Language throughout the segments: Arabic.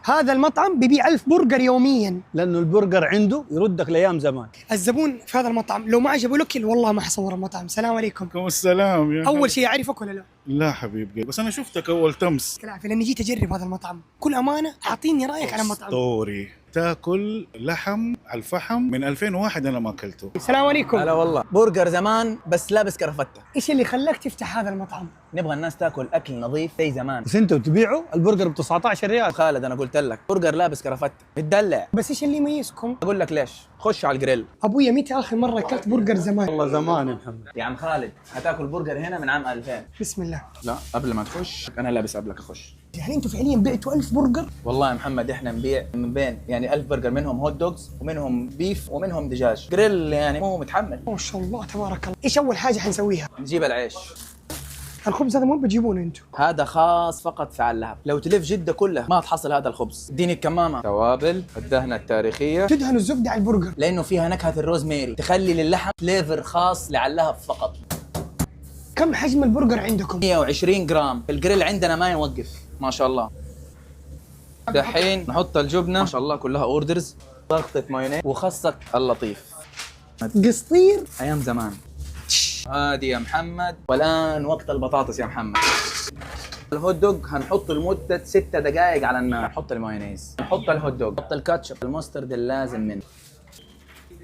هذا المطعم بيبيع 1000 برجر يوميا، لانه البرجر عنده يردك لايام زمان. الزبون في هذا المطعم لو ما عجبه الاكل والله ما حصور المطعم. السلام عليكم. عليكم السلام يا اول شيء اعرفك ولا لا؟ لا حبيبي، بس انا شفتك اول تمس. العافيه، لاني جيت اجرب هذا المطعم. كل امانه اعطيني رايك على المطعم. اسطوري، تاكل لحم على الفحم من 2001 انا ما اكلته. السلام عليكم. هلا والله. برجر زمان بس لابس كرفتة. ايش اللي خلاك تفتح هذا المطعم؟ نبغى الناس تاكل اكل نظيف زي زمان. بس انتوا تبيعوا البرجر ب 19 ريال. خالد انا قلت لك برجر لابس كرفتة متدلع. بس ايش اللي يميزكم؟ اقول لك ليش، خش على الجريل. ابويا متى اخر مره اكلت برجر زمان؟ والله زمان يا محمد. يا عم خالد هتاكل برجر هنا من عام 2000. بسم الله. لا قبل ما تخش انا لابس قبلك اخش. يعني انتوا فعليا بعتوا 1000 برجر؟ والله يا محمد احنا نبيع من بين يعني 1000 برجر، منهم هوت دوجز ومنهم بيف ومنهم دجاج. جريل يعني مو متحمل. ما شاء الله تبارك الله. ايش اول حاجه حنسويها؟ نجيب العيش. الخبز هذا مو بتجيبونه انتوا؟ هذا خاص فقط في اللهب، لو تلف جدة كلها ما تحصل هذا الخبز. اديني الكمامة. توابل، الدهنة التاريخية، تدهنوا الزبده على البرجر لانه فيها نكهة الروزميري تخلي للحم فليفر خاص لعلهب فقط. كم حجم البرجر عندكم؟ 120 جرام. الجريل عندنا ما يوقف ما شاء الله. دحين نحط الجبنة ما شاء الله كلها اوردرز، ضغطة مايونيز وخصك اللطيف. قسطير ايام زمان. هادي يا محمد. والان وقت البطاطس يا محمد. الهوت دوج هنحطه لمدة 6 دقائق على النار. نحط المايونيز، نحط الهوت دوج، نحط الكاتشب، المسترد اللازم منه.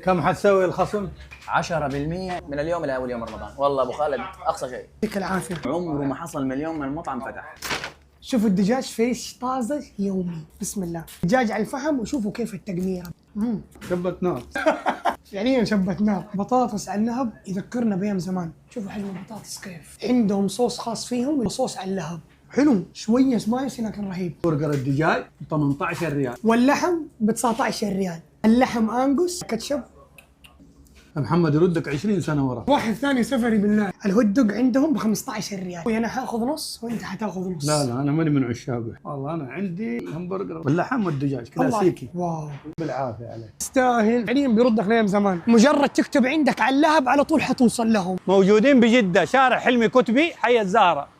كم حتسوي الخصم؟ 10% من اليوم الى اول يوم رمضان. والله ابو خالد اقصى شيء. يعطيك العافيه. عمره ما حصل من اليوم ما المطعم فتح. شوفوا الدجاج فريش طازج يومي. بسم الله. دجاج على الفحم وشوفوا كيف التقميره. شبت نار. فعليا شبت نار. بطاطس على اللهب يذكرنا بايام زمان. شوفوا حجم البطاطس كيف. عندهم صوص خاص فيهم وصوص على اللهب. حلو شويه سبايسي لكن رهيب. برجر الدجاج ب 18 ريال. واللحم ب 19 ريال. اللحم انجوس كاتشب. محمد يردك 20 سنه ورا. واحد ثاني سفري بالله. الهوت دوج عندهم ب 15 ريال. وانا حاخذ نص وانت حتاخذ نص. لا انا ماني من عشاقه والله. انا عندي همبرجر واللحم والدجاج كلاسيكي. واو بالعافيه عليك. تستاهل. فعليا بيردك لايام زمان. مجرد تكتب عندك على اللهب على طول حتوصل لهم. موجودين بجده، شارع حلمي كتبي، حي الزهره.